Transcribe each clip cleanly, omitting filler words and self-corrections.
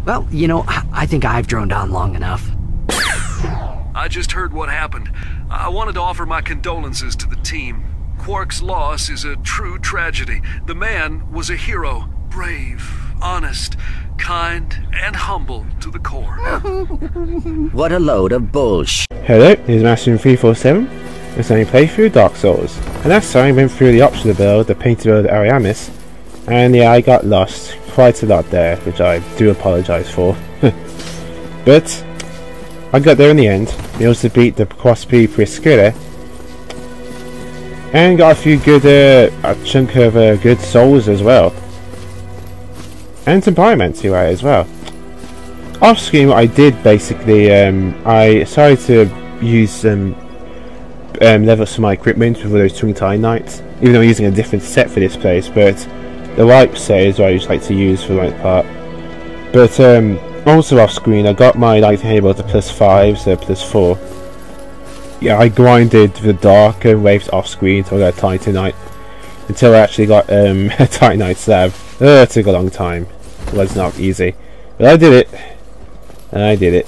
Well, you know, I think I've droned on long enough. I just heard what happened. I wanted to offer my condolences to the team. Quark's loss is a true tragedy. The man was a hero. Brave, honest, kind, and humble to the core. What a load of bullshit. Hello, this is Master347. It's only playthrough Dark Souls. And last time I went through the optional build, the painted build Ariamis. And yeah, I got lost quite a lot there, which I do apologise for. But I got there in the end. We also beat the Crossbreed Priscilla. And got a few good, a chunk of good souls as well. And some pyromancy right as well. Off screen, what I did basically, I started to use some levels for my equipment with those Twin Titanite. Even though I'm using a different set for this place, but the wipe set is what I just like to use for the right part. But also off screen, I got my lighting able to +5, so +4. Yeah, I grinded the darker waves off screen until I got Titanite. Until I actually got a Titanite slab. It took a long time. It was not easy. But I did it. I did it.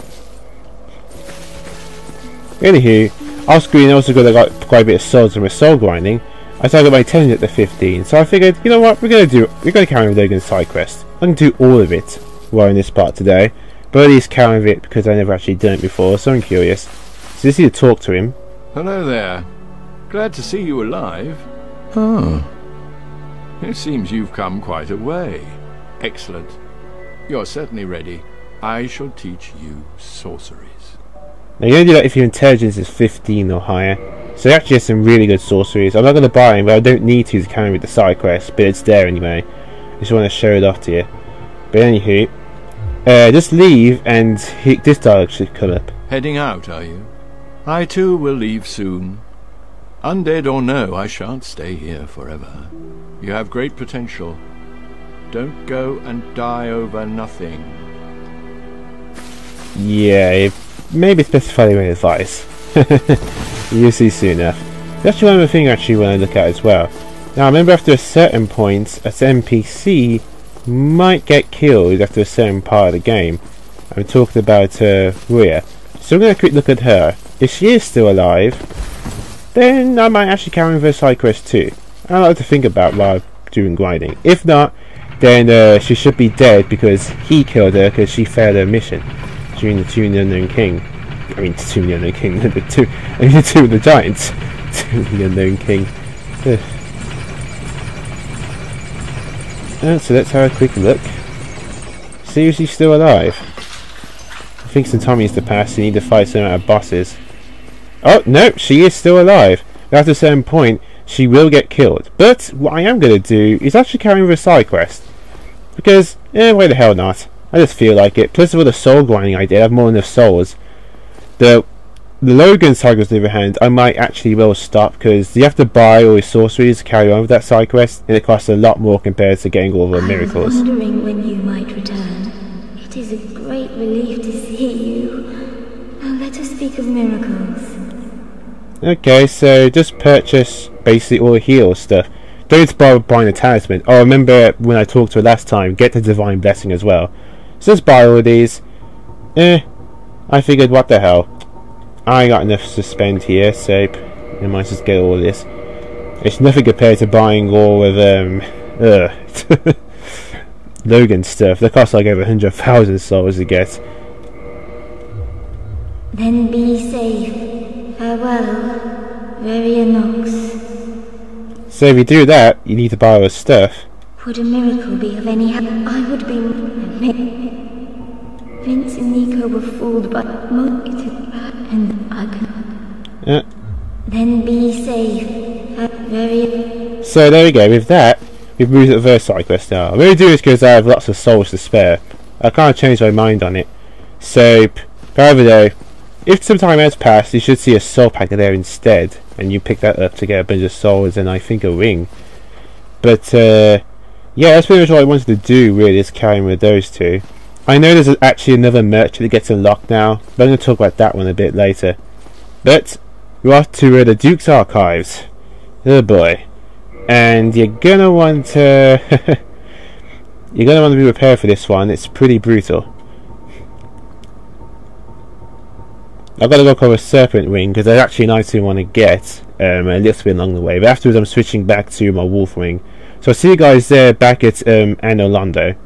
Anywho, off screen I also got quite a bit of souls from my soul grinding. I got my 10 at the 15, so I figured, you know what, we're gonna carry on with Logan's side quest. I can do all of it while in this part today, but at least carry on with it because I never actually done it before, so I'm curious. So let's need to talk to him. Hello there. Glad to see you alive. Oh. It seems you've come quite a way. Excellent. You're certainly ready. I shall teach you sorceries. Now you're going to do that if your intelligence is 15 or higher. So actually there's some really good sorceries. I'm not going to buy them, but I don't need to carry with the side quest, but it's there anyway. I just want to show it off to you. But anywho, just leave and this dialogue should come up. Heading out, are you? I too will leave soon. Undead or no, I shan't stay here forever. You have great potential. Don't go and die over nothing. Yeah, maybe specify my advice. You'll see soon enough. That's one other thing I actually want to look at as well. Now I remember after a certain point, an NPC might get killed after a certain part of the game. I'm talking about Ruya. So I'm going to quick look at her. If she is still alive, then I might actually carry on with her side quest too. I like to think about while doing grinding. If not, then she should be dead because he killed her because she failed her mission during the Tomb of the Unknown King. I mean, Tomb of the Unknown King. the Tomb of the Giants. Tomb of the Unknown King. So let's have a quick look. See if she's still alive. I think some time needs to pass. You need to fight some amount of bosses. Oh no, she is still alive. After a certain point, she will get killed. But what I am going to do is actually carry on with a side quest. Because, why the hell not? I just feel like it. Plus with all the soul grinding I did, I have more than enough souls. The Logan side quest, on the other hand, I might actually will stop because you have to buy all your sorceries to carry on with that side quest, and it costs a lot more compared to getting all the miracles. I'm wondering when you might return. It is a great relief to see you. Now let us speak of miracles. Okay, so just purchase basically all the heal stuff. Don't bother buying a talisman. Oh, remember when I talked to her last time, get the divine blessing as well. So just buy all of these. I figured, what the hell. I got enough to spend here, so I might just get all of this. It's nothing compared to buying all of Logan stuff. That costs like over 100,000 souls to get. Then be safe. Farewell, Nox. So if you do that, you need to buy all the stuff. Would a miracle be of any help? I would be... Vince and Nico were fooled by and I could... Then be safe. So there we go, with that, we've moved to the first side quest now. I'm going to do this because I have lots of souls to spare. I can't change my mind on it. So, however though, if some time has passed, you should see a soul pack there instead, and you pick that up to get a bunch of souls and I think a ring. But yeah, that's pretty much all I wanted to do really, is carrying with those two. I know there's actually another merchant that gets unlocked now, but I'm going to talk about that one a bit later. But we're off to the Duke's Archives. Oh boy. And you're gonna want to you're gonna want to be prepared for this one. It's pretty brutal. I've got to go cover Serpent Wing because there's actually an item I want to get a little bit along the way. But afterwards I'm switching back to my Wolf Wing. So I'll see you guys there back at Anolondo.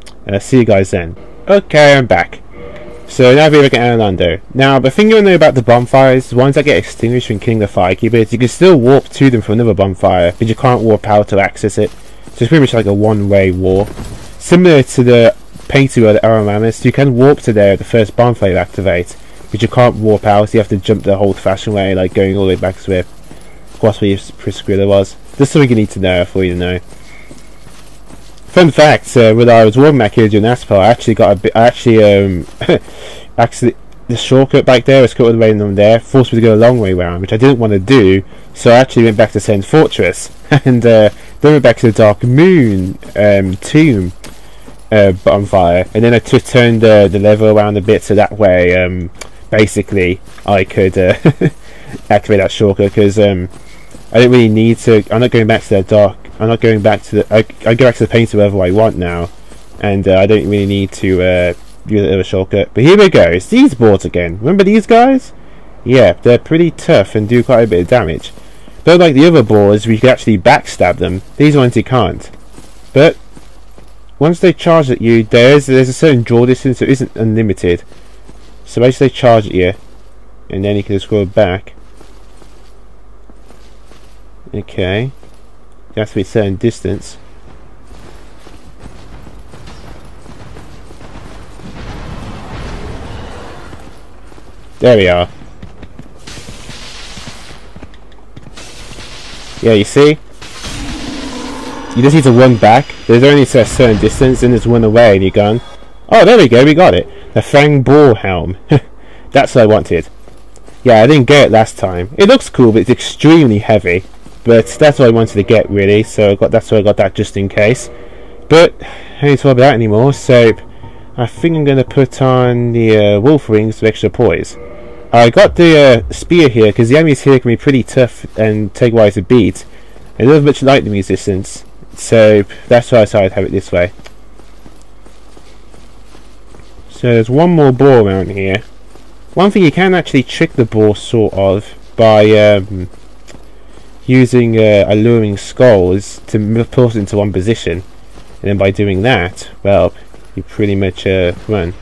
See you guys then. Okay, I'm back. So now we're back at Anolondo. Now the thing you want to know about the bonfires, the ones that get extinguished when killing the firekeepers, you can still warp to them from another bonfire, but you can't warp out to access it. So it's pretty much like a one-way warp. Similar to the painting of the Aromamus, you can warp to there at the first bonfire you activate, but you can't warp out, you have to jump the old-fashioned way, like going all the way back to where Priscilla was. This is something you need to know for you to know. Fun fact, when I was warping back here during Aspar, I actually got a bit, actually, the shortcut back there was cut all the way in there, forced me to go a long way around, which I didn't want to do, so I actually went back to Sen's Fortress, and then went back to the Dark Moon tomb bonfire, and then I turned the lever around a bit so that way, basically, I could activate that shortcut, because I don't really need to. I'm not going back to the dark. I'm not going back to the. I go back to the painter wherever I want now, and I don't really need to use the other shortcut. But here we go. It's these boards again. Remember these guys? Yeah, they're pretty tough and do quite a bit of damage. But like the other boards, we can actually backstab them. These ones you can't. But once they charge at you, there's a certain draw distance, so it isn't unlimited. So basically, they charge at you, and then you can just go back. Okay. You have to be a certain distance. There we are. Yeah, you see? You just need to run back. There's only a certain distance, and there's one away, and you're gone. Oh, there we go, we got it. The Fang Boar Helm. That's what I wanted. Yeah, I didn't get it last time. It looks cool, but it's extremely heavy. But that's what I wanted to get, really. So that's why I got that just in case. But I don't need to worry about that anymore. So I think I'm going to put on the Wolf Rings for extra poise. I got the spear here because the enemies here can be pretty tough and take a while to beat. It doesn't much lightning resistance. So that's why I decided to have it this way. So there's one more boar around here. One thing, you can actually trick the boar sort of by using alluring skulls to put it into one position, and then by doing that, well, you pretty much run.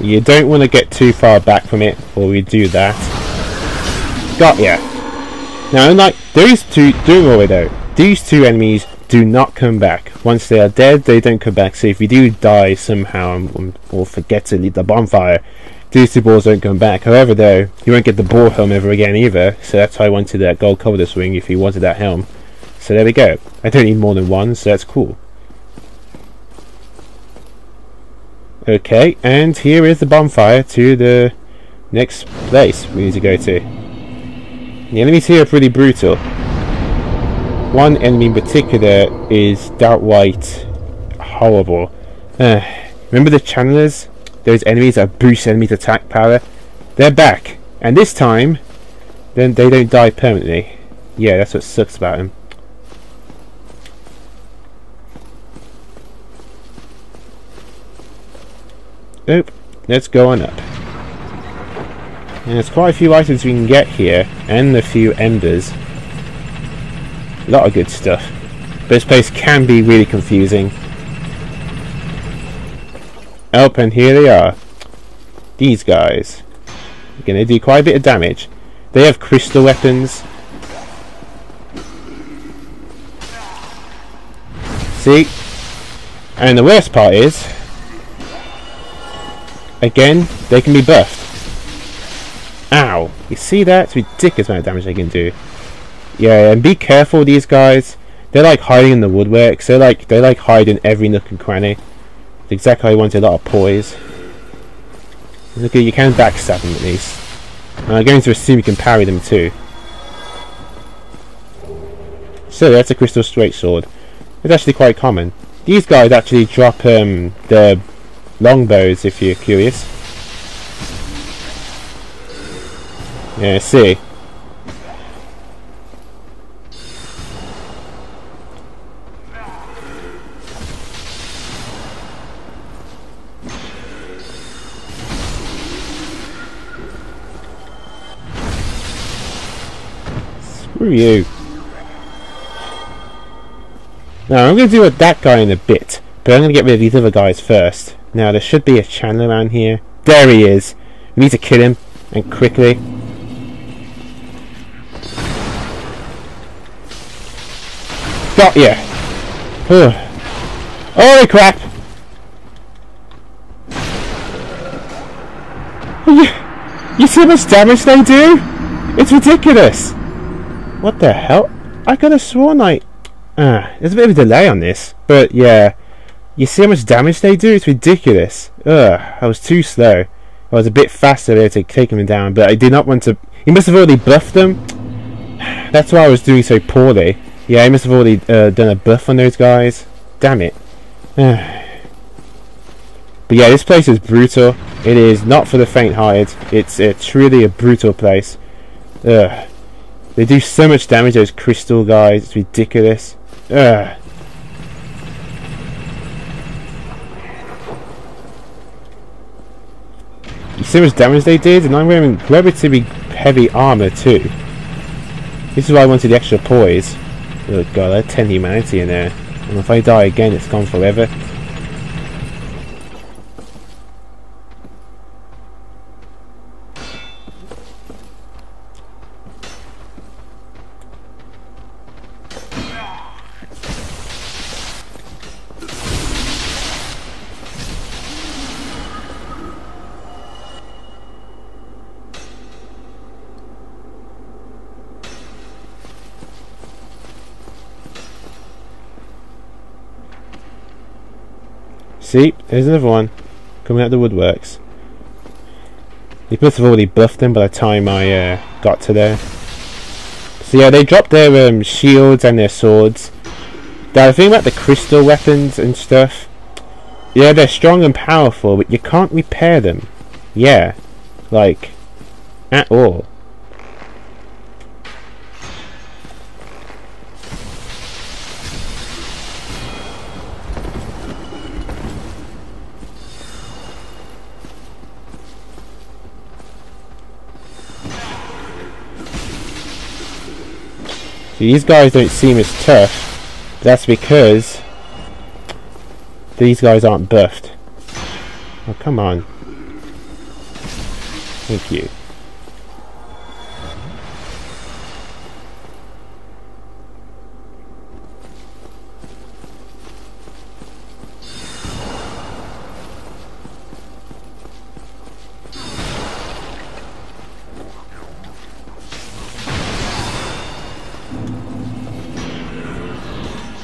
You don't want to get too far back from it, or we do that. Got ya! Now, unlike these two, these two enemies do not come back. Once they are dead, they don't come back. So if you do die somehow or forget to leave the bonfire, these two boars don't come back. However, though, you won't get the boar helm ever again either. So that's why I wanted that gold covetous ring if you wanted that helm. So there we go. I don't need more than one, so that's cool. Okay, and here is the bonfire to the next place we need to go to. The enemies here are pretty brutal. One enemy in particular is downright horrible. Remember the channelers? Those enemies that boost enemies' attack power? They're back, and this time, then they don't die permanently. Yeah, that's what sucks about them. Oop, let's go on up. And there's quite a few items we can get here, and a few embers. A lot of good stuff. But this place can be really confusing. Oh, and here they are. These guys. They're going to do quite a bit of damage. They have crystal weapons. See? And the worst part is, again, they can be buffed. Ow! You see that? It's ridiculous amount of damage they can do. Yeah, and be careful with these guys. They're like hiding in the woodwork. So they like hide in every nook and cranny. It's exactly how I wanted, a lot of poise. Look, you can backstab them at least. And I'm going to assume you can parry them too. So that's a crystal straight sword. It's actually quite common. These guys actually drop the longbows if you're curious. Yeah, see. Screw you. Now I'm going to deal with that guy in a bit, but I'm going to get rid of these other guys first. Now there should be a channel around here. There he is. We need to kill him, and quickly. Got ya. Holy crap! You see how much damage they do? It's ridiculous. What the hell? I could have sworn there's a bit of a delay on this, but yeah. You see how much damage they do? It's ridiculous. I was too slow. I was a bit faster there to take him down, but I did not want to... He must have already buffed them. That's why I was doing so poorly. Yeah, he must have already done a buff on those guys. Damn it. But yeah, this place is brutal. It is not for the faint-hearted. It's truly a brutal place. They do so much damage, those crystal guys. It's ridiculous. You see how much damage they did? And I'm wearing relatively heavy armour too. This is why I wanted the extra poise. Oh god, I had 10 humanity in there. And if I die again, it's gone forever. See, there's another one coming out the woodworks. They must have already buffed them by the time I got to there. So yeah, they dropped their shields and their swords. Now the thing about the crystal weapons and stuff, yeah, they're strong and powerful, but you can't repair them. Yeah, like, at all. These guys don't seem as tough. That's because these guys aren't buffed. Oh, come on. Thank you.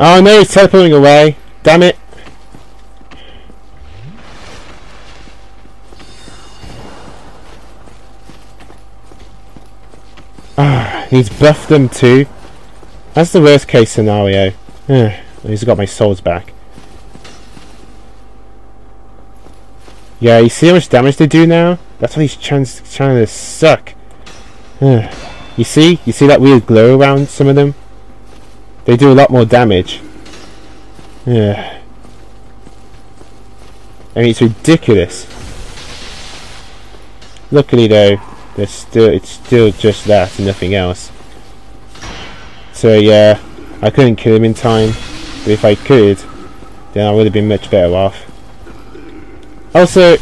Oh no, he's teleporting away. Damn it. He's buffed them too. That's the worst case scenario. He's got my souls back. Yeah, you see how much damage they do now? That's why these channelers suck. You see that weird glow around some of them? They do a lot more damage. Yeah. I mean, it's ridiculous. Luckily though, it's still just that and nothing else. So yeah, I couldn't kill him in time, but if I could, then I would have been much better off. Also,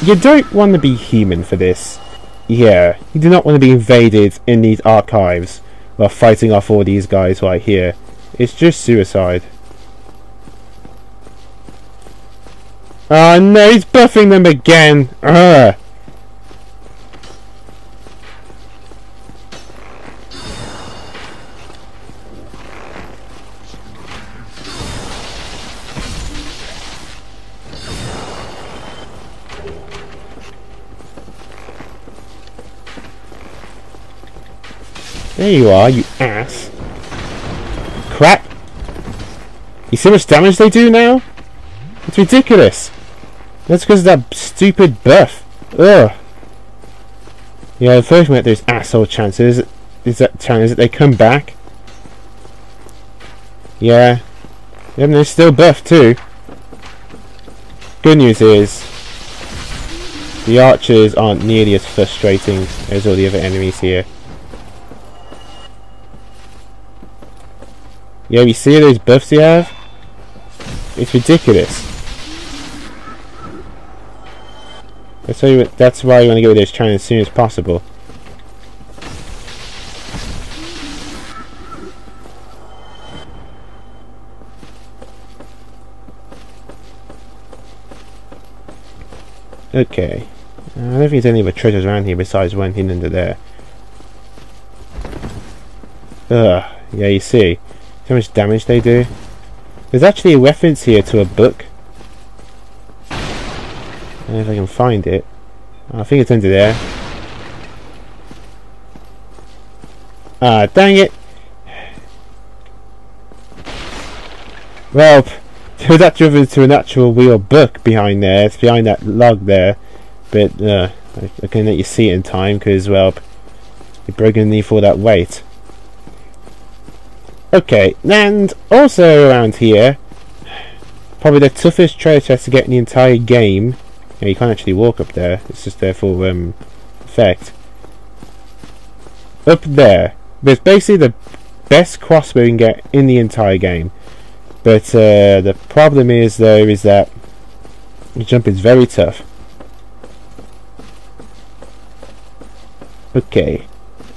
you don't want to be human for this. Yeah, you do not want to be invaded in these archives while fighting off all these guys right here. It's just suicide. Oh no, he's buffing them again! Ugh. There you are, you ass. Crap. You see how much damage they do now? It's ridiculous. That's because of that stupid buff. Ugh. Yeah, unfortunately those asshole chances is that they come back. Yeah. And they're still buffed too. Good news is the archers aren't nearly as frustrating as all the other enemies here. Yeah, you see those buffs you have? It's ridiculous. That's why you want to get rid of those channels as soon as possible. Okay. I don't think there's any other treasures around here besides one hidden under there. Ugh. Yeah, you see how much damage they do. There's actually a reference here to a book. I don't know if I can find it. I think it's under there. Ah, dang it! Well, there was actually reference to an actual real book behind there. It's behind that log there. But I can let you see it in time because, well, you're broken underneath all that weight. Okay, and also around here, probably the toughest treasure chest to get in the entire game. Yeah, you can't actually walk up there, it's just there for effect. Up there, there's basically the best crossbow you can get in the entire game. But the problem is though, is that the jump is very tough. Okay,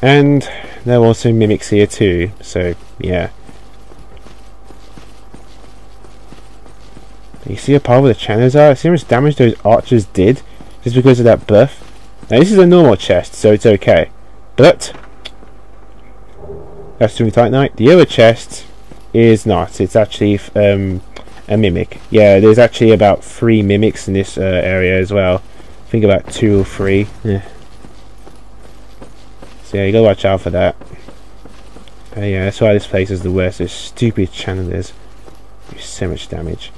and there are also mimics here too, so yeah. You see how powerful the channels are? See how much damage those archers did just because of that buff? Now this is a normal chest, so it's okay. But that's doing Tight Night. The other chest is not. It's actually a mimic. Yeah, there's actually about 3 mimics in this area as well. I think about 2 or 3. Yeah. So yeah, you gotta watch out for that. Yeah, that's why this place is the worst. Those stupid chandeliers do so much damage.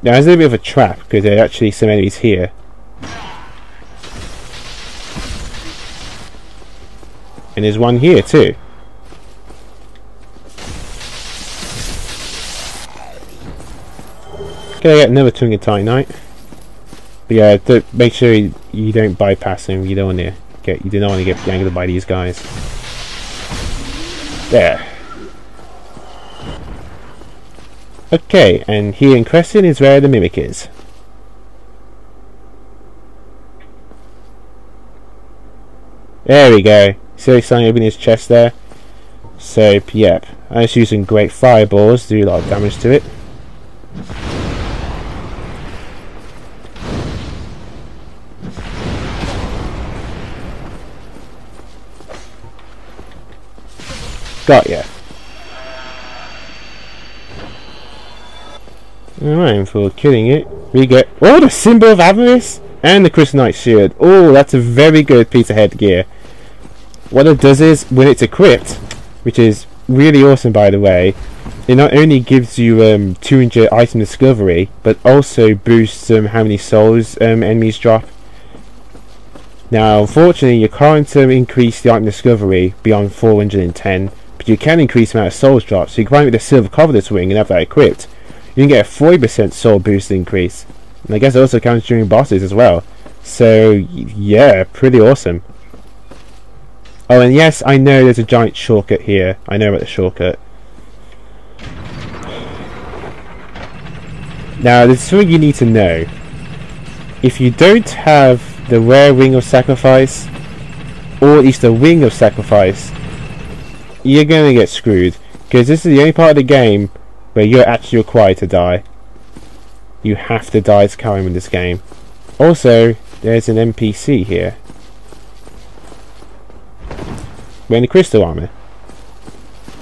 Now there's a little bit of a trap because there are actually some enemies here. And there's one here too. Okay, I got another Tongue and Tie Knight. But yeah, make sure you don't bypass them. You don't want to get gangled by these guys. There. Okay, and here in question is where the mimic is. There we go. See something opening his chest there? So, yep. I'm just using great fireballs to do a lot of damage to it. Got ya. Alright, for killing it, we get the symbol of avarice and the Crystal Knight shield. Oh, that's a very good piece of headgear. What it does is, when it's equipped, which is really awesome by the way, it not only gives you 200 item discovery, but also boosts how many souls enemies drop. Now, unfortunately, you can't increase the item discovery beyond 410, but you can increase the amount of souls dropped. So you can find with the Silver Covenant's Wing and have that equipped. You can get a 40% soul boost increase. And I guess it also counts during bosses as well. So, yeah, pretty awesome. Oh, and yes, I know there's a giant shortcut here. I know about the shortcut. Now, there's something you need to know. If you don't have the rare Ring of Sacrifice, or at least the Wing of Sacrifice, you're going to get screwed. Because this is the only part of the game where you're actually required to die. You have to die to carry on with this game. Also, there's an NPC here. Wearing the crystal armor.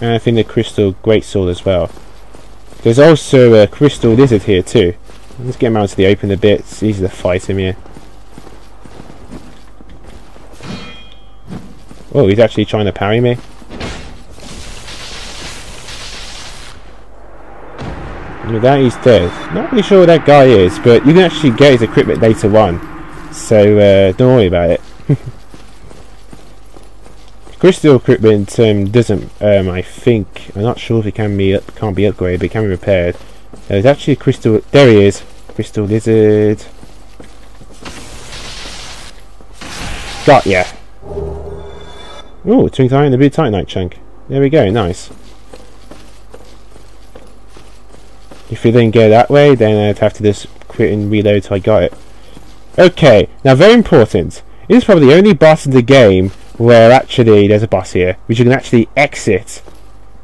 And I think the crystal greatsword as well. There's also a crystal lizard here too. Let's get him out to the open a bit. It's easy to fight him here. Oh, he's actually trying to parry me. With that, he's dead. Not really sure what that guy is, but you can actually get his equipment later on. So don't worry about it. Crystal equipment doesn't. I think I'm not sure if it can't be upgraded, but it can be repaired. There's actually a crystal. There he is, crystal lizard. Got ya. Oh, twink iron, the blue titanite chunk. There we go. Nice. If you didn't go that way, then I'd have to just quit and reload till I got it. Okay, now very important. This is probably the only boss in the game where actually there's a boss here, which you can actually exit.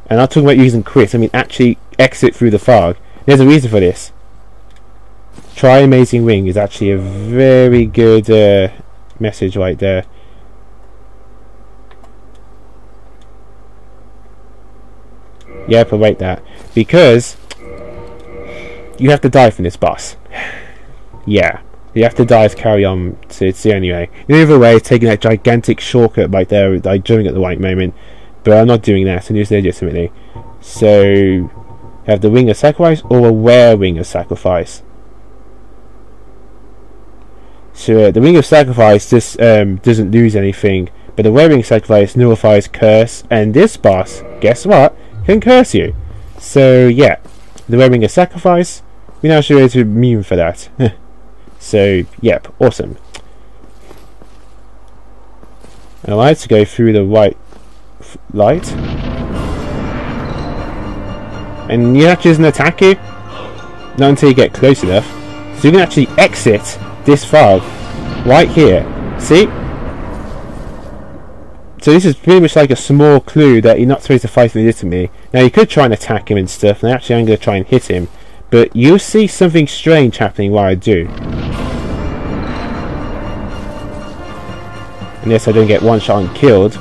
And I'm not talking about using quit, I mean actually exit through the fog. There's a reason for this. Try Amazing Ring is actually a very good message right there. Yep, I'll wait that. Because you have to die from this boss. Yeah. You have to die to carry on. So it's the only way. The other way is taking that gigantic shortcut right there, like doing it at the right moment. But I'm not doing that, so use legitimately. So have the Ring of Sacrifice or a Wear Ring of Sacrifice. So the Ring of Sacrifice just doesn't lose anything, but the Wear Ring of Sacrifice nullifies curse, and this boss, guess what, can curse you. So yeah, the Wear Ring of Sacrifice, we now should be immune for that. So, yep, awesome. And I like to go through the white light. And you actually doesn't attack you. Not until you get close enough. So you can actually exit this fog right here. See? So this is pretty much like a small clue that you're not supposed to fight legitimately. Now you could try and attack him and stuff, and actually I'm going to try and hit him. But you'll see something strange happening while I do. Unless I don't get one shot and killed.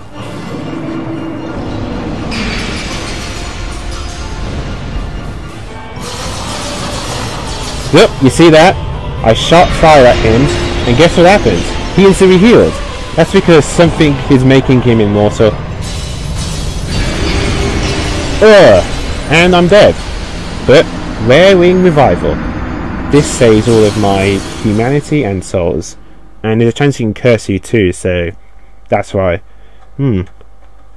Yep, you see that? I shot fire at him, and guess what happens? He instantly healed. That's because something is making him immortal. And I'm dead. But Rare Ring Revival. This saves all of my humanity and souls. And there's a chance he can curse you too, so that's why. I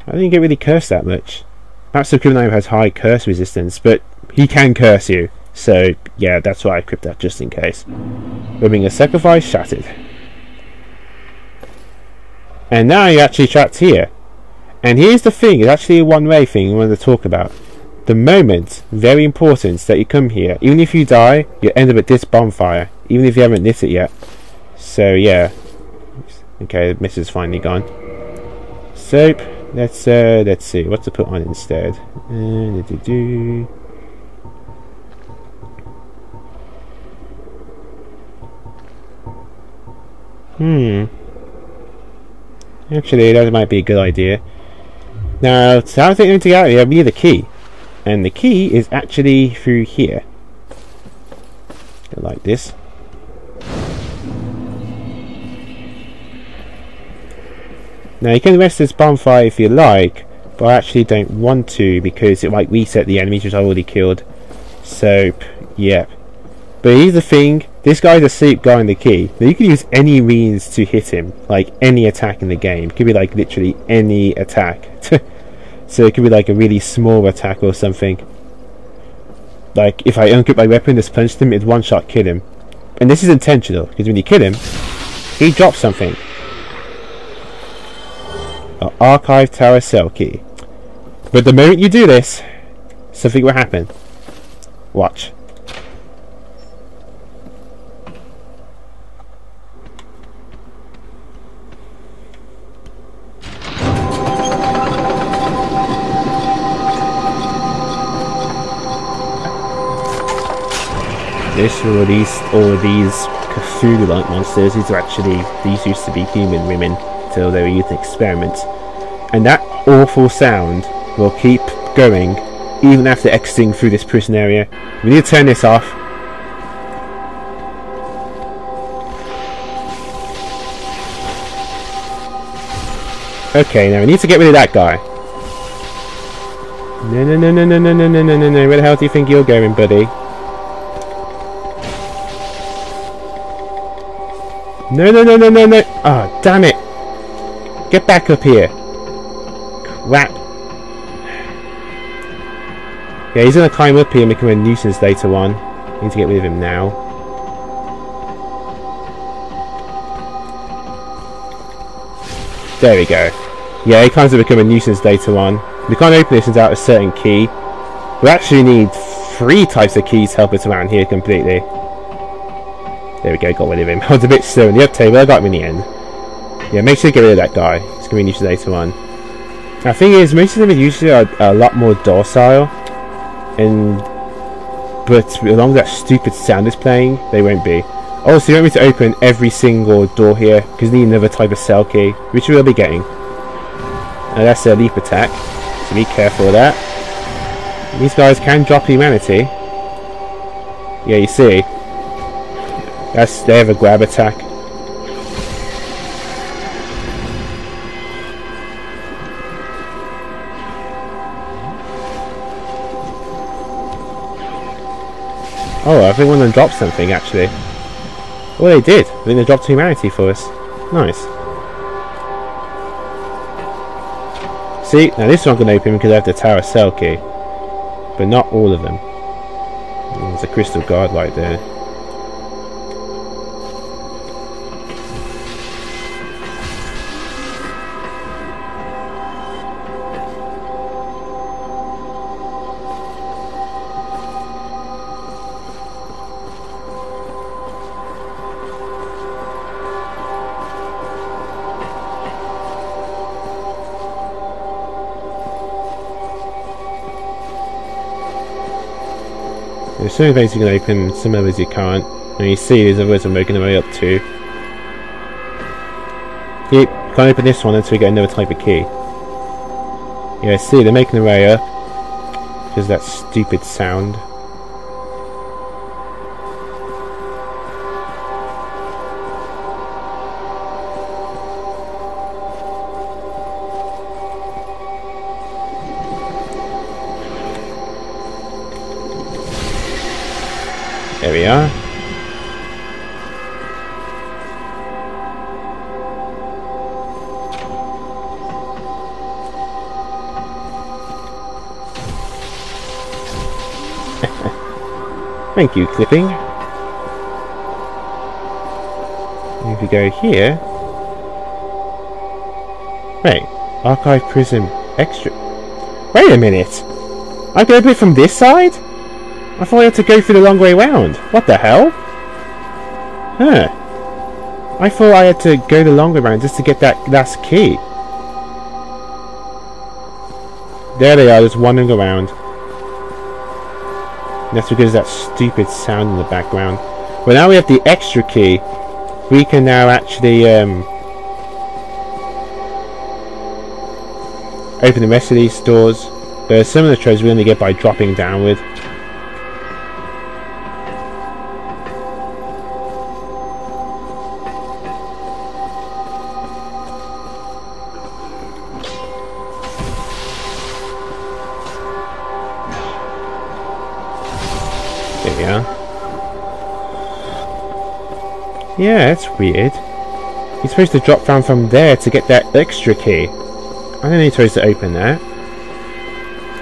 didn't get really cursed that much. Perhaps the criminal has high curse resistance, but he can curse you. So yeah, that's why I equipped that just in case. Ring of Sacrifice shattered. And now you're actually trapped here. And here's the thing, it's actually a one-way thing I wanted to talk about. The moment, very important, that you come here, even if you die, you end up at this bonfire, even if you haven't lit it yet. So yeah. Okay, the mist is finally gone. So let's see what to put on instead. Actually, that might be a good idea. Now, to have everything together, we need a key. And the key is actually through here. Like this. Now, you can rest this bonfire if you like, but I actually don't want to because it might reset the enemies which I already killed. So, yeah. But here's the thing, this guy's asleep guarding the key. Now you can use any means to hit him, like any attack in the game. It could be like literally any attack. So it could be like a really small attack or something. Like if I unequip my weapon, just punched him, it'd one shot kill him. And this is intentional, because when you kill him, he drops something. An Archive Tower cell key. But the moment you do this, something will happen. Watch. This will release all of these Cthulhu-like monsters. These used to be human women until they were used in experiments. And that awful sound will keep going even after exiting through this prison area. We need to turn this off. Okay, now we need to get rid of that guy. No. Where the hell do you think you're going, buddy? No, no, no, no, no, no. Oh, damn it. Get back up here. Crap. Yeah, he's going to climb up here and become a nuisance later on. Need to get rid of him now. There we go. Yeah, he climbs to become a nuisance later on. We can't open this without a certain key. We actually need 3 types of keys to help us around here completely. There we go, got rid of him. I was a bit slow in the up table, I got him in the end. Yeah, make sure to get rid of that guy. It's going to be nuisance later on. Now, the thing is, most of them usually are a lot more docile. But as long as that stupid sound is playing, they won't be. Also, you want me to open every single door here, because you need another type of cell key, which we'll be getting. And that's a leap attack, so be careful of that. These guys can drop humanity. Yeah, you see. They have a grab attack. Oh, I think one of them dropped something actually. Well, they did. I think they dropped humanity for us. Nice. See, now this one can open because I have the tower cell key. But not all of them. There's a crystal guard light there. There's some ways you can open, some others you can't. And you see there's others I'm making their way up to. Yep, can't open this one until we get another type of key. Yeah, see, they're making their way up. Because that stupid sound. There we are. Thank you, clipping. If we go here... Wait, Archive Prism Extra... Wait a minute! I can open it from this side? I thought I had to go through the long way round. What the hell? Huh. I thought I had to go the long way round just to get that last key. There they are, just wandering around. And that's because of that stupid sound in the background. Well, now we have the extra key. We can now actually open the rest of these doors. But some of the treasures we only get by dropping downward. There we are. Yeah, that's weird. You're supposed to drop down from there to get that extra key. I don't need to open that.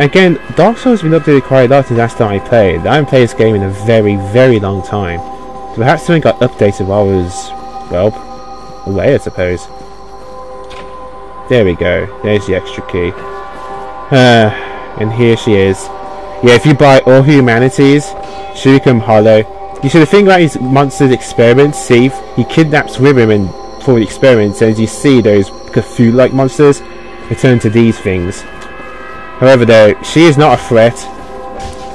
Again, Dark Souls has been updated quite a lot since last time I played. I haven't played this game in a very, very long time. So perhaps something got updated while I was, well, away, I suppose. There we go. There's the extra key. And here she is. Yeah, if you buy all humanities, she become hollow. You see, the thing about these monsters' experiments, seath, he kidnaps women for the experiments, and as you see those Cthulhu-like monsters, they turn into these things. However though, she is not a threat.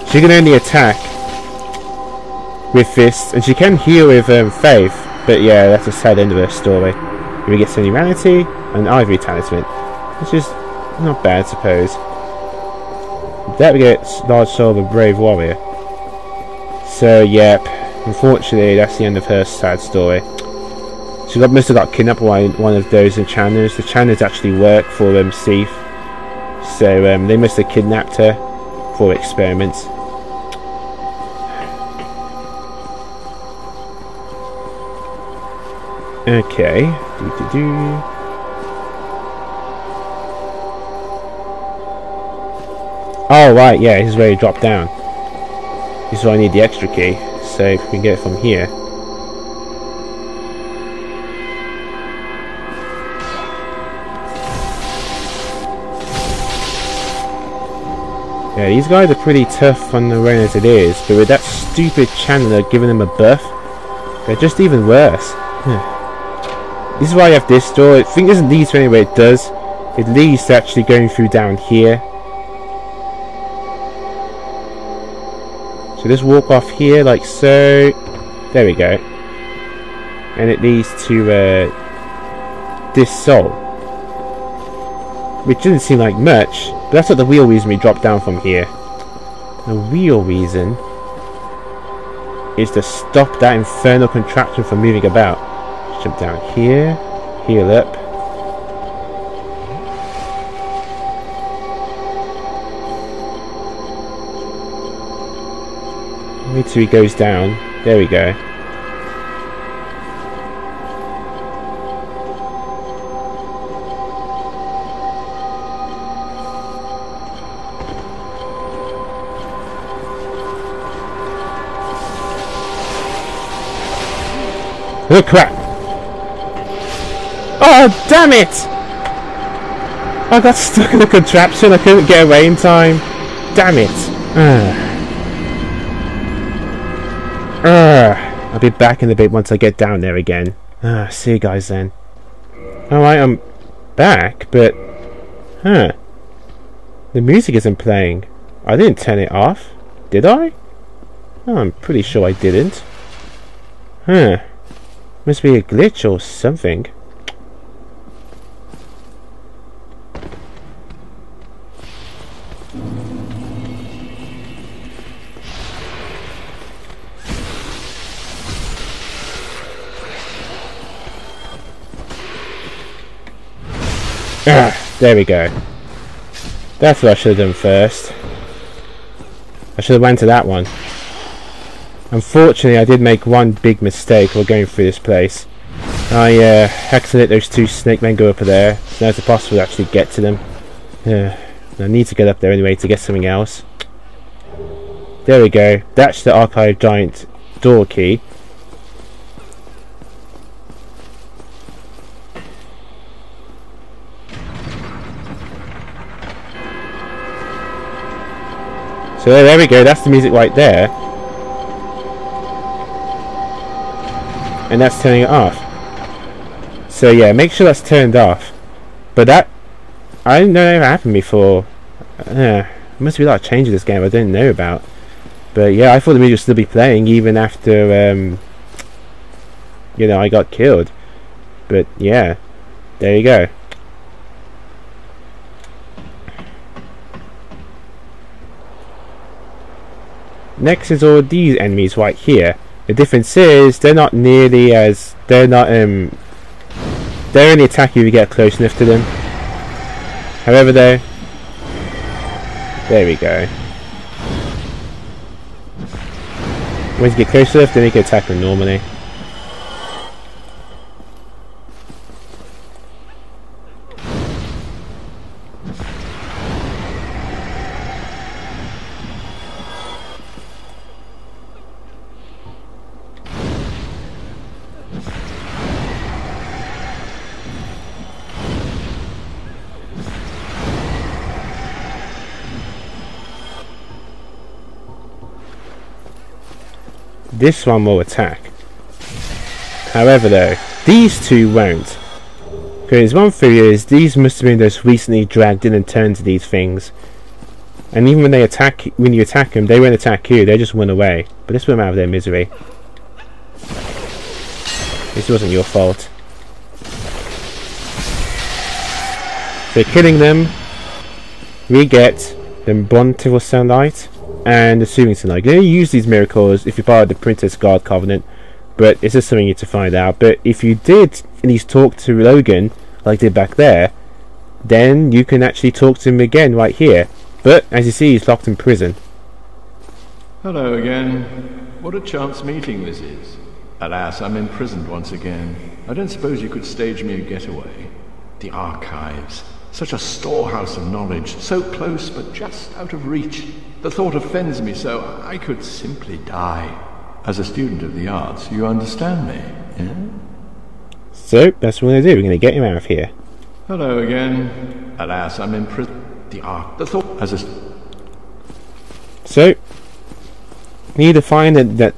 She can only attack with fists, and she can heal with faith, but yeah, that's a sad end of her story. We get some humanity and an ivory talisman, which is not bad, I suppose. That we get large soul of a brave warrior. So yep, unfortunately that's the end of her sad story. She must have got kidnapped by one of those enchanters. The enchanters actually work for seath, so they must have kidnapped her for experiments. Okay. Do-do-do. Oh, right, yeah, this is where you drop down. This is why I need the extra key. So if we can get it from here. Yeah, these guys are pretty tough on their own as it is, but with that stupid Chandler giving them a buff, they're just even worse. This is why I have this door. I think it doesn't lead to anywhere it does. It leads to actually going through down here. So just walk off here like so. There we go. And it leads to this soul. Which doesn't seem like much, but that's not the real reason we drop down from here. The real reason is to stop that infernal contraption from moving about. Jump down here, heal up. Wait till he goes down. There we go. Oh crap! Oh damn it! I got stuck in the contraption, I couldn't get away in time. Damn it! I'll be back in a bit once I get down there again. See you guys then. Alright, I'm back, but... The music isn't playing. I didn't turn it off. Did I? Oh, I'm pretty sure I didn't. Must be a glitch or something. There we go. That's what I should have done first. I should have went to that one. Unfortunately, I did make one big mistake while going through this place. I accidentally let those two snake men go up there. So now it's impossible to actually get to them. I need to get up there anyway to get something else. There we go. That's the archive giant door key. So there we go. That's the music right there. And that's turning it off. So yeah, make sure that's turned off. But that, I didn't know that happened before. There must be a lot of changes in this game I didn't know about. But yeah, I thought the music would still be playing even after, you know, I got killed. But yeah, there you go. Next is all these enemies right here. The difference is they're not nearly as they only attack you if you get close enough to them. However though, there we go. Once you get close enough, then you can attack them normally. This one will attack. However though, these two won't. Because one theory is these must have been just recently dragged in and turned to these things. And even when they attack, when you attack them, they won't attack you, they just run away. But this will them out of their misery. This wasn't your fault. So killing them, we get the bountiful sunlight and the soothing sunlight. You only use these miracles if you're part of the Princess Guard Covenant, but it's just something you need to find out. But if you did at least talk to Logan, like I did back there, then you can actually talk to him again right here. But as you see, he's locked in prison. Hello again. What a chance meeting this is. Alas, I'm imprisoned once again. I don't suppose you could stage me a getaway. The archives. Such a storehouse of knowledge. So close, but just out of reach. The thought offends me so I could simply die. As a student of the arts, you understand me, yeah? So, that's what we're going to do. We're going to get him out of here. Hello again. Alas, I'm imprisoned. The thought as a... So, we need to find that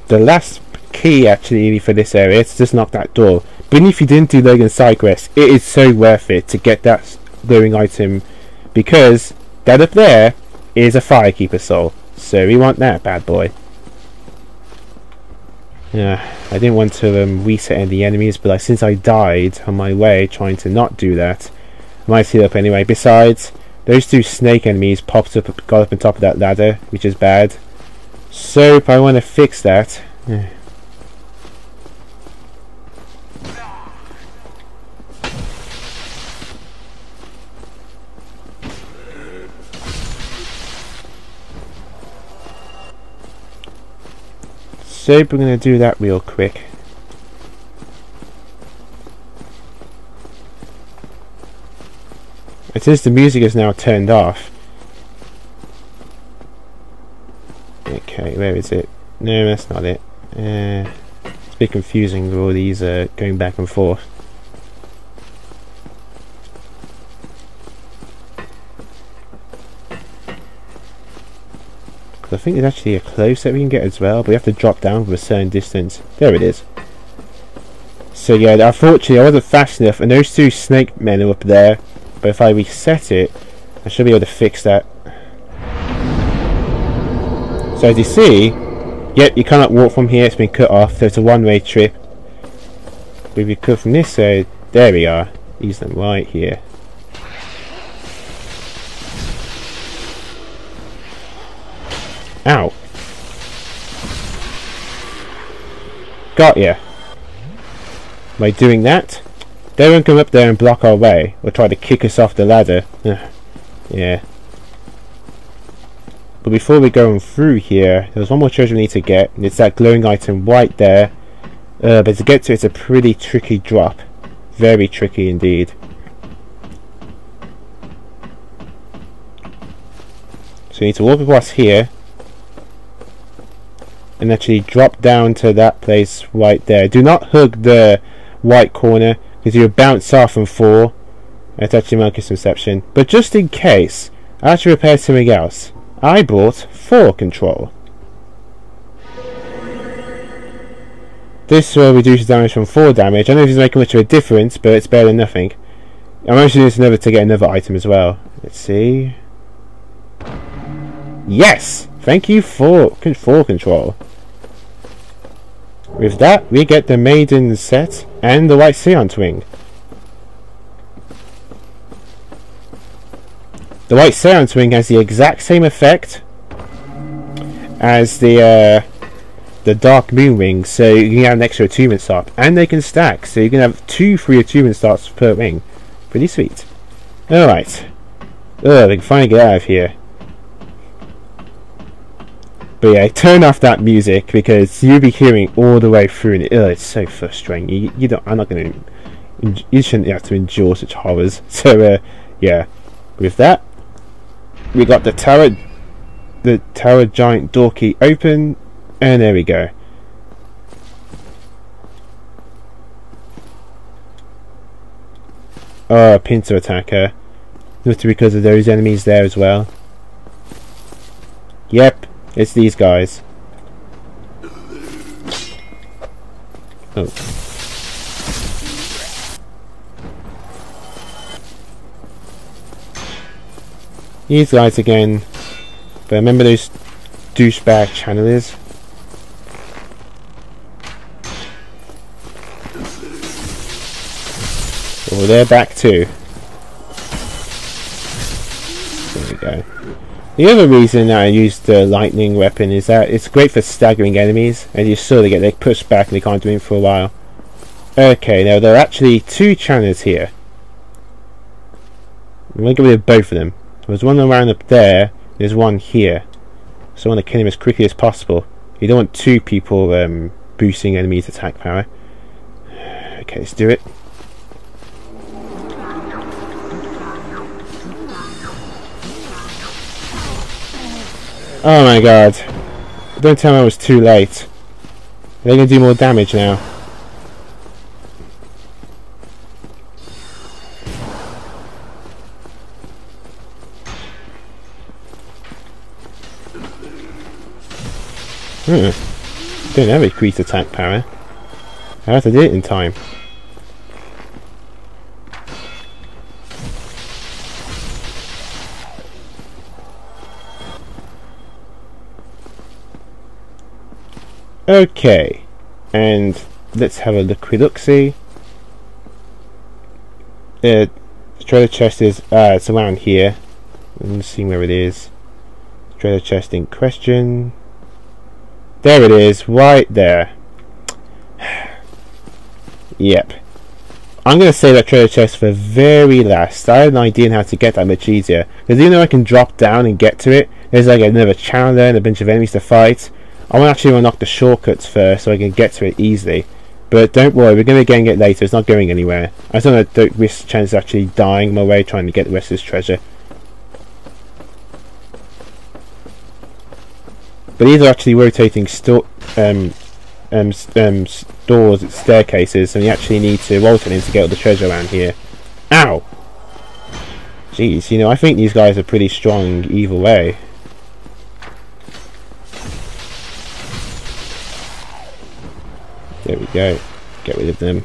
the last key actually for this area to just knock that door. But even if you didn't do Logan's side quest, it is so worth it to get that glowing item, because that up there is a Firekeeper soul. So we want that bad boy. Yeah, I didn't want to reset any of the enemies, but since I died on my way trying to not do that, I might heal up anyway. Besides, those two snake enemies got up on top of that ladder, which is bad. So if I want to fix that, so we're going to do that real quick. It says the music is now turned off. Okay, where is it? No, that's not it. It's a bit confusing with all these going back and forth. I think there's actually a close that we can get as well, but we have to drop down from a certain distance. There it is. So yeah, unfortunately I wasn't fast enough, and those two snake men are up there, but if I reset it, I should be able to fix that. So as you see, yep, you cannot walk from here, it's been cut off, so it's a one-way trip. But if you cut from this side, there we are, use them right here. Ow. Got ya. By doing that, they won't come up there and block our way, or try to kick us off the ladder. Yeah. But before we go on through here, there's one more treasure we need to get, and it's that glowing item right there. But to get to it, it's a pretty tricky drop. Very tricky indeed. So you need to walk across here, and actually drop down to that place right there. Do not hug the white corner, because you'll bounce off and fall. It's actually my misconception. But just in case, I actually repaired something else. I bought 4 control. This reduces damage from 4 damage. I don't know if it's making much of a difference, but it's better than nothing. I'm actually using another to get another item as well. Let's see. Yes! Thank you for control. With that, we get the Maiden set and the White Seance Wing. The White Seance Wing has the exact same effect as the Dark Moon Wing, so you can have an extra attunement slot, and they can stack, so you can have 2 free attunement slots per wing. Pretty sweet. Alright. We can finally get out of here. But yeah, turn off that music, because you'll be hearing all the way through, and it's so frustrating. You don't. I'm not going to. You shouldn't have to endure such horrors. So yeah, with that, we got the tower giant door key open, and there we go. Oh, pincer attacker. Not because of those enemies there as well. Yep. It's these guys. Oh. These guys again. But remember those douchebag channelers? Oh, they're back too. There we go. The other reason that I used the lightning weapon is that it's great for staggering enemies, and you saw they push back and they can't do anything for a while. Okay, now there are actually 2 channels here. I'm going to get rid of both of them. There's one around up there, there's one here. So I want to kill him as quickly as possible. You don't want 2 people boosting enemies' attack power. Okay, let's do it. Oh my god. Don't tell me I was too late. They're going to do more damage now. Don't have increased attack power. I have to do it in time. Okay, and let's have a look-see. The treasure chest is it's around here. Let's see where it is. Treasure chest in question. There it is, right there. Yep. I'm going to save that treasure chest for very last. I have an idea on how to get that much easier. Because even though I can drop down and get to it, there's like another channel there and a bunch of enemies to fight. I want to actually unlock the shortcuts first so I can get to it easily. But don't worry, we're going to again get later. It's not going anywhere. I just want to risk the chance of actually dying on my way trying to get the rest of this treasure. But these are actually rotating doors and staircases, and you actually need to rotate them to get all the treasure around here. Ow! Jeez, you know, I think these guys are pretty strong either way. There we go. Get rid of them.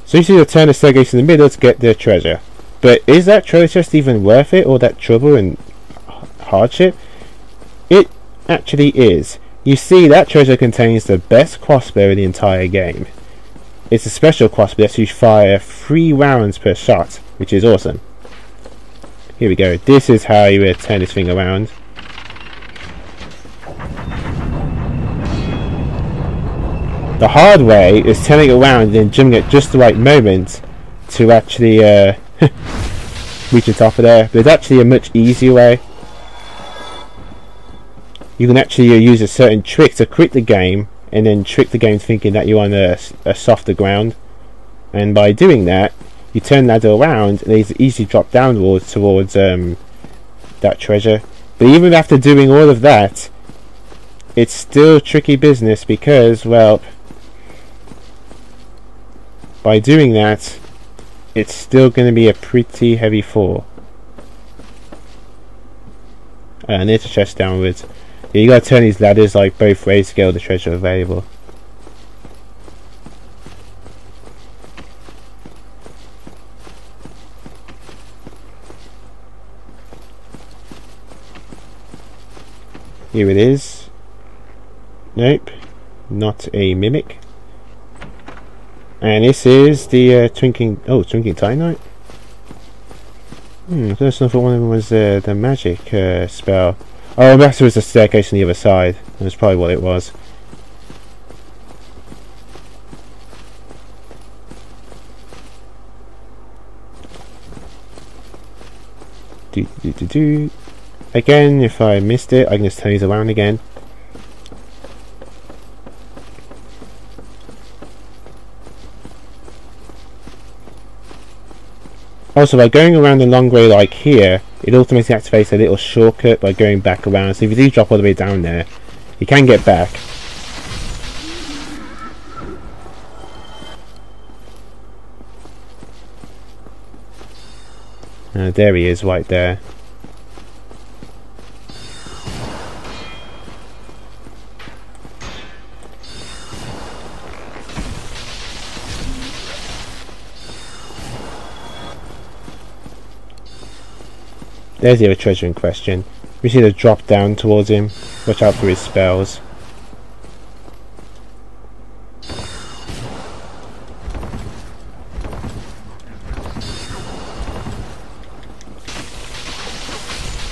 So you see the turn the staircase in the middle to get the treasure. But is that treasure chest even worth it, or that trouble and hardship? It actually is. You see, that treasure contains the best crossbow in the entire game. It's a special crossbow that you fire 3 rounds per shot, which is awesome. Here we go. This is how you turn this thing around. The hard way is turning it around and then jumping at just the right moment to actually reach the top of there. But there's actually a much easier way. You can actually use a certain trick to quit the game and then trick the game thinking that you're on a softer ground. And by doing that, you turn the ladder around and it's easy drop downwards towards that treasure. But even after doing all of that, it's still tricky business because, well, by doing that, it's still going to be a pretty heavy fall. And there's a chest downwards. Yeah, you gotta turn these ladders like both ways to get all the treasure available. Here it is. Nope, not a mimic. And this is the twinkling titanite. I thought one of them was the magic spell. Oh, perhaps there was a staircase on the other side. That's probably what it was. Again, if I missed it, I can just turn these around again. Also, by going around the long way like here, it automatically activates a little shortcut by going back around. So if you do drop all the way down there, you can get back. There he is, right there. There's the other treasure in question. We just need to drop down towards him. Watch out for his spells.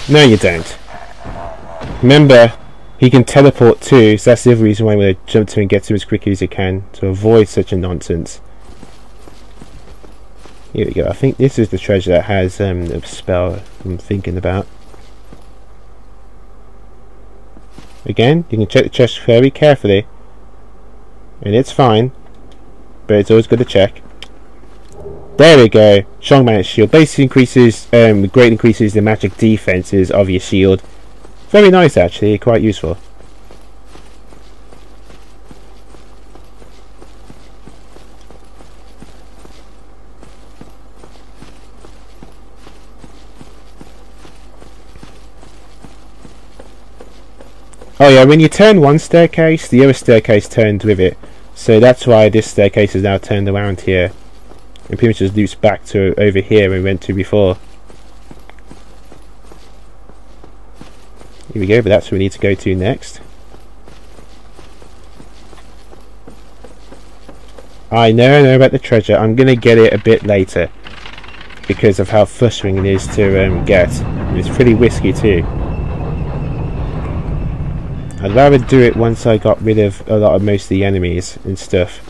No, you don't. Remember, he can teleport too, so that's the other reason why I'm going to jump to him and get to him as quickly as I can, to avoid such a nonsense. Here we go. I think this is the treasure that has a spell I'm thinking about. Again, you can check the chest very carefully. and it's fine, but it's always good to check. There we go. Strong magic shield basically increases, greatly increases the magic defenses of your shield. Very nice, actually, quite useful. Oh yeah, when you turn one staircase, the other staircase turns with it. So that's why this staircase is now turned around here. And pretty much just loops back to over here we went to before. Here we go, but that's where we need to go to next. I know about the treasure. I'm going to get it a bit later. Because of how frustrating it is to get. It's pretty risky too. I'd rather do it once I got rid of a lot of most of the enemies and stuff.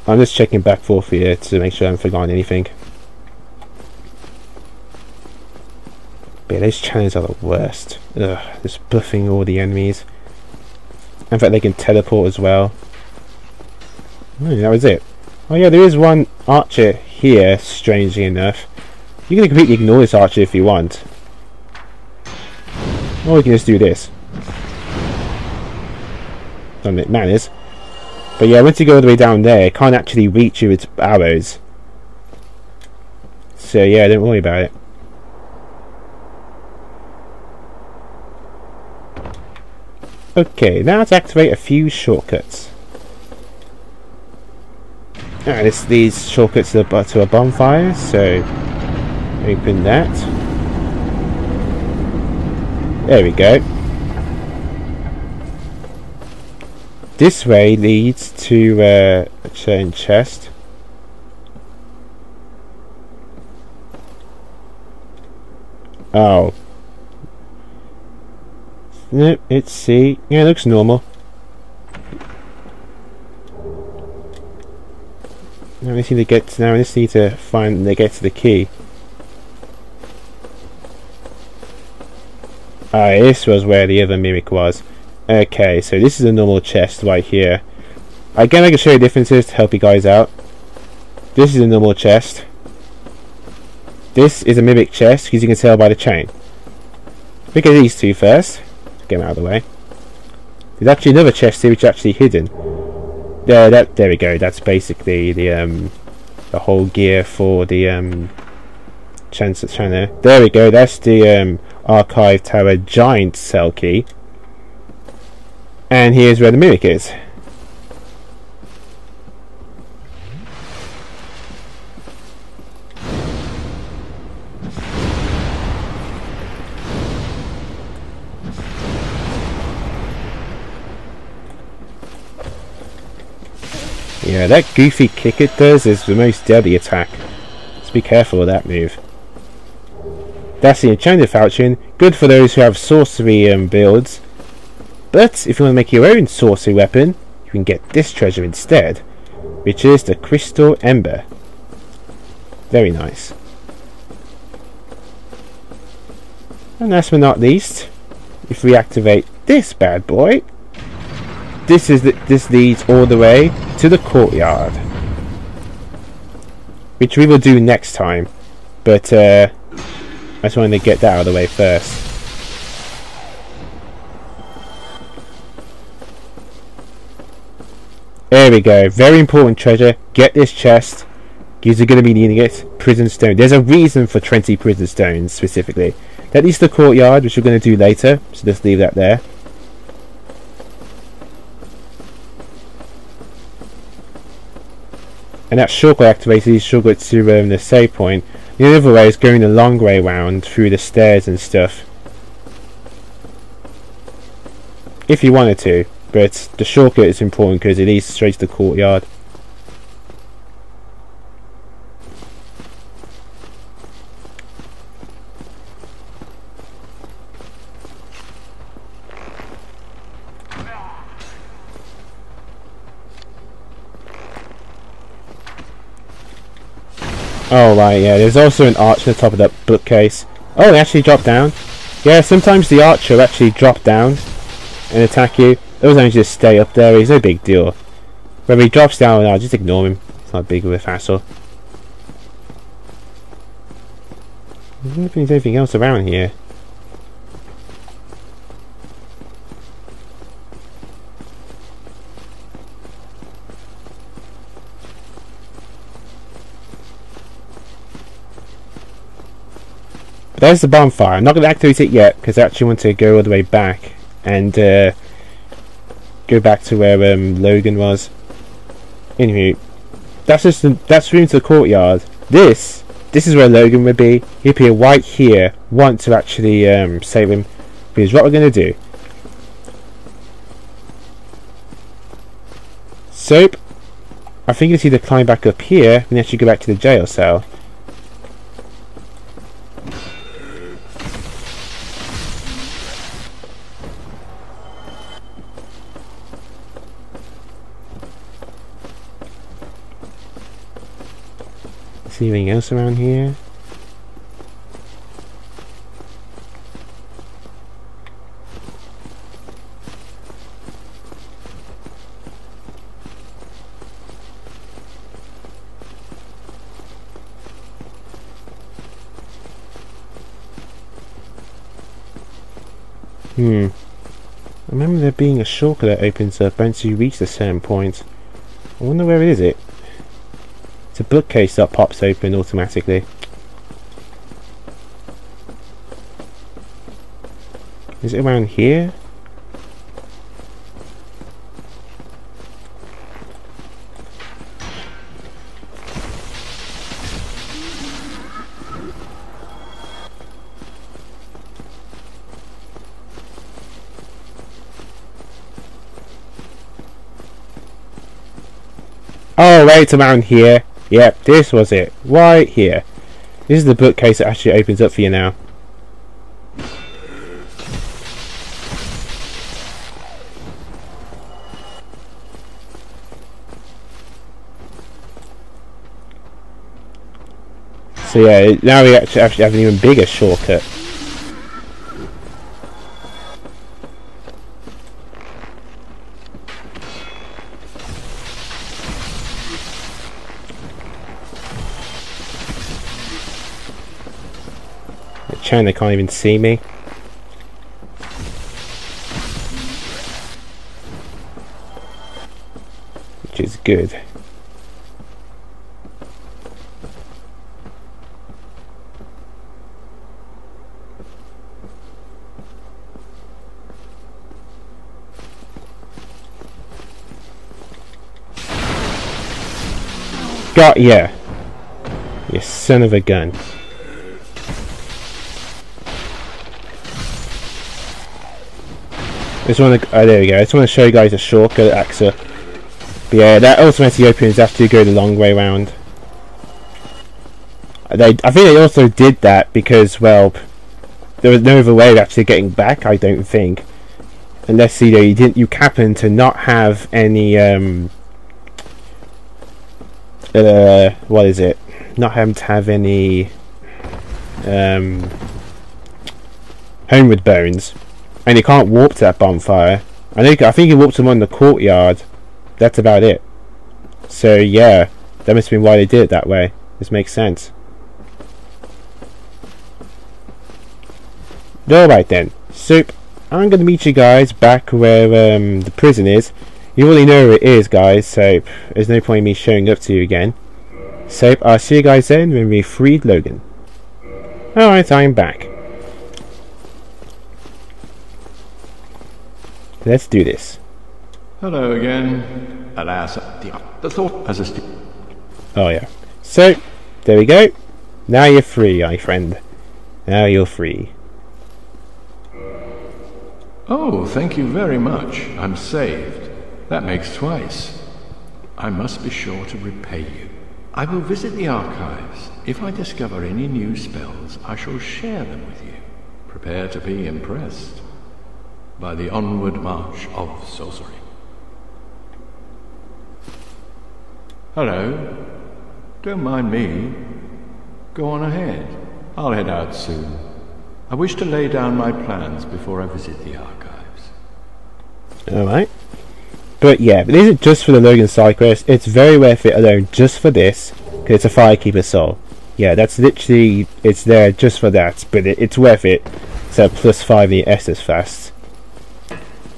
I'm just checking back forth here to make sure I haven't forgotten anything. But yeah, those challenges are the worst. Ugh, just buffing all the enemies. In fact, they can teleport as well. Oh, that was it. Oh yeah, there is one archer here, strangely enough. You can completely ignore this archer if you want. Or we can just do this. Don't make manners. But yeah, once you go all the way down there, it can't actually reach you with arrows. So yeah, don't worry about it. Okay, now to activate a few shortcuts. Alright, this leads shortcuts to a bonfire, so open that. There we go. This way leads to a certain chest. Oh. Nope, it's C. Yeah, it looks normal. Now I just need to find and get to the key. Ah, this was where the other mimic was. Okay, so this is a normal chest right here. Again, I can show you differences to help you guys out. This is a normal chest. This is a mimic chest, because you can tell by the chain. Look at these two first. Get them out of the way. There's actually another chest here which is actually hidden. There we go. That's basically the whole gear for the chance there. There we go. That's the Archive Tower giant cell key. And here's where the mimic is. Yeah, that goofy kick it does is the most deadly attack. So be careful of that move. That's the enchanted falchion, good for those who have sorcery builds. But if you want to make your own sorcery weapon, you can get this treasure instead, which is the Crystal Ember. Very nice. And last but not least, if we activate this bad boy, this leads all the way to the courtyard, which we will do next time. But I just wanted to get that out of the way first. There we go. Very important treasure. Get this chest, because you're going to be needing it. Prison stone. There's a reason for 20 prison stones specifically. That leads to the courtyard, which we're going to do later. So just leave that there. And that shortcut activates these shortcuts to the save point. The other way is going the long way round through the stairs and stuff. If you wanted to, but the shortcut is important because it leads straight to the courtyard. Oh right, yeah, there's also an archer at the top of that bookcase. Oh, it actually dropped down. Yeah, sometimes the archer will actually drop down and attack you. Those only just stay up there. It's no big deal. When he drops down, I'll just ignore him. It's not big of a hassle. I don't know if there's anything else around here. But there's the bonfire. I'm not going to activate it yet because I actually want to go all the way back and go back to where Logan was. Anyway, that's room to the courtyard. This is where Logan would be. He'd be right here. Want to actually save him. Because what we're going to do. So, I think it's either climb back up here and actually go back to the jail cell. See anything else around here? I remember there being a shortcut that opens up once you reach a certain point. I wonder where it is. It's a bookcase that pops open automatically. Is it around here? Oh, right, it's around here. Yep, this was it. Right here. This is the bookcase that actually opens up for you now. So yeah, now we actually have an even bigger shortcut. They can't even see me. Which is good. Got ya! You son of a gun. I just want to, oh, there we go. I just want to show you guys a shortcut at AXA. But yeah, that ultimately opens after you go the long way around. I think they also did that because, well, there was no other way of actually getting back, I don't think. Unless, you know, you happen to not have any, what is it? Not having to have any, homeward bones. And you can't warp to that bonfire. I think you warped them on the courtyard. That's about it. So yeah, that must have been why they did it that way. This makes sense. Alright then. So I'm gonna meet you guys back where the prison is. You already know where it is, guys, so there's no point in me showing up to you again. So I'll see you guys then when we freed Logan. Alright, I'm back. Let's do this. Hello again. Alas, the thought as a oh yeah. So, there we go. Now you're free, my friend. Now you're free. Oh, thank you very much. I'm saved. That makes twice. I must be sure to repay you. I will visit the archives. If I discover any new spells, I shall share them with you. Prepare to be impressed by the onward march of sorcery. Hello. Don't mind me. Go on ahead. I'll head out soon. I wish to lay down my plans before I visit the archives. Alright. But yeah, but it isn't just for the Logan side quest. It's very worth it alone just for this, because it's a Firekeeper soul. Yeah, that's literally, it's there just for that, but it's worth it. It's a +5 in the Estus fast.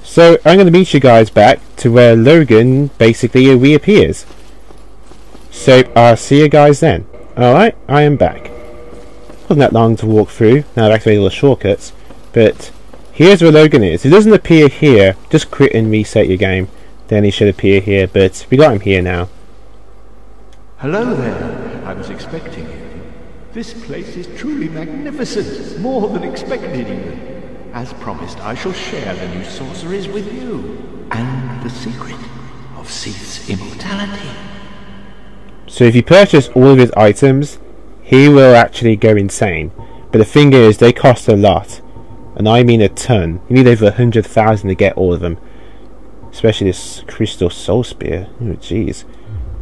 So I'm going to meet you guys back to where Logan basically reappears. So I'll see you guys then. Alright, I am back. Wasn't that long to walk through. Now I've activated all the shortcuts. But here's where Logan is. He doesn't appear here. Just quit and reset your game. Then he should appear here, but we got him here now. Hello there. I was expecting you. This place is truly magnificent. More than expected even. As promised, I shall share the new sorceries with you. And the secret of Seath's immortality. So if you purchase all of his items, he will actually go insane. But the thing is, they cost a lot. And I mean a ton. You need over 100,000 to get all of them. Especially this Crystal Soul Spear. Oh jeez.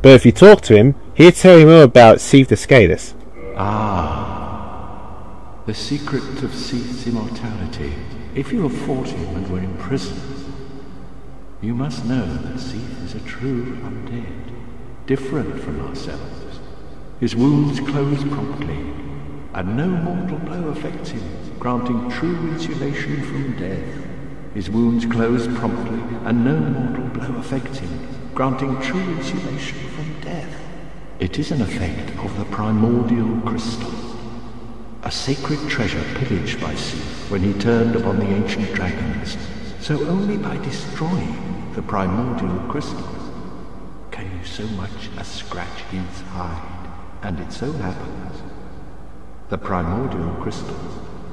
But if you talk to him, he'll tell you more about Seath the Scaleless. Ah, the secret of Seath's immortality. If you have fought him and were imprisoned, you must know that Seath is a true undead, different from ourselves. His wounds close promptly, and no mortal blow affects him, granting true insulation from death. His wounds close promptly, and no mortal blow affects him, granting true insulation from death. It is an effect of the primordial crystal, a sacred treasure pillaged by Seath when he turned upon the ancient dragons. So only by destroying the primordial crystal can you so much as scratch his hide. And it so happens, the primordial crystal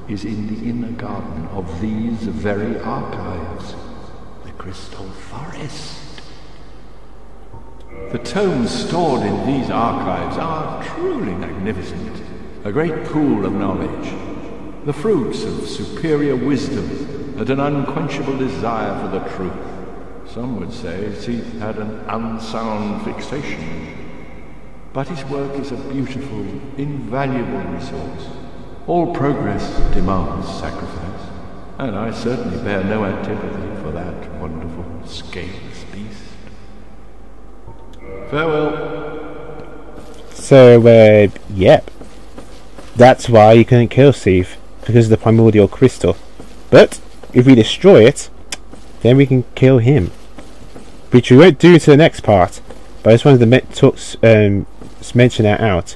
is in the inner garden of these very archives, the Crystal Forest. The tomes stored in these archives are truly magnificent, a great pool of knowledge, the fruits of superior wisdom and an unquenchable desire for the truth. Some would say Seath had an unsound fixation, but his work is a beautiful, invaluable resource. All progress demands sacrifice, and I certainly bear no antipathy for that wonderful, scaleless beast. Farewell. So, yep. That's why you couldn't kill Seath, because of the primordial crystal. But, if we destroy it, then we can kill him. Which we won't do to the next part, but I just wanted to mention that out.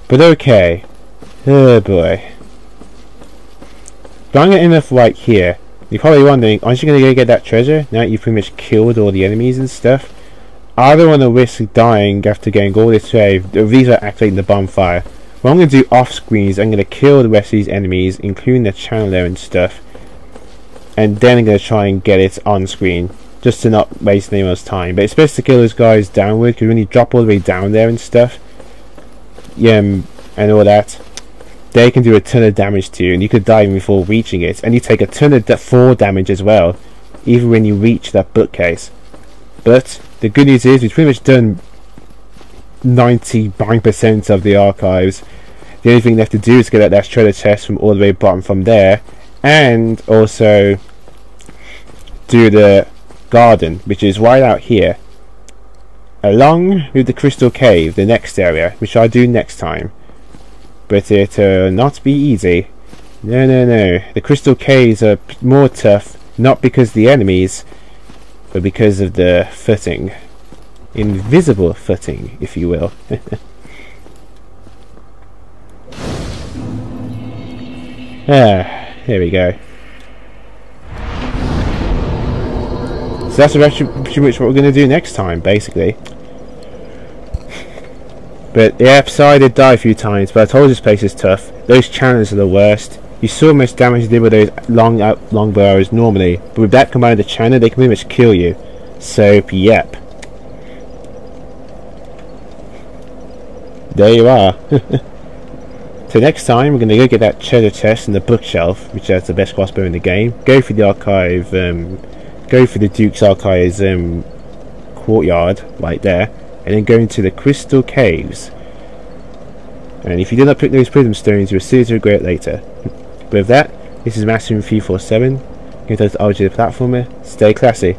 But okay. Oh boy. But I'm going to end off right here. You're probably wondering, aren't you going to go get that treasure now that you've pretty much killed all the enemies and stuff? I don't want to risk dying after going all this way. These are activating the bonfire. What I'm going to do off screen is I'm going to kill the rest of these enemies, including the channeler and stuff. And then I'm going to try and get it on screen, just to not waste anyone's time. But it's best to kill those guys downward, because when you drop all the way down there and stuff, and all that, they can do a ton of damage to you, and you could die even before reaching it, and you take a ton of fall damage as well, even when you reach that bookcase. But the good news is we've pretty much done 99% of the archives. The only thing left to do is get that treasure chest from all the way bottom from there, and also do the garden, which is right out here, along with the crystal cave, the next area, which I'll do next time. But it'll not be easy. No, no, no. The crystal caves are more tough, not because of the enemies, but because of the footing. Invisible footing, if you will. Here we go. So that's pretty much what we're going to do next time, basically. But yeah, I did die a few times, but I told you this place is tough. Those channels are the worst. You saw how much damage they did with those long bow arrows normally, but with that combined with the channel, they can pretty much kill you. So, yep. There you are. So next time, we're going to go get that treasure chest in the bookshelf, which has the best crossbow in the game. Go for the archive, go for the Duke's Archives courtyard, right there. And then go into the crystal caves. And if you did not pick those prism stones, you'll see to regret later. But with that, this is Master 347. Give those RG the platformer. Stay classy.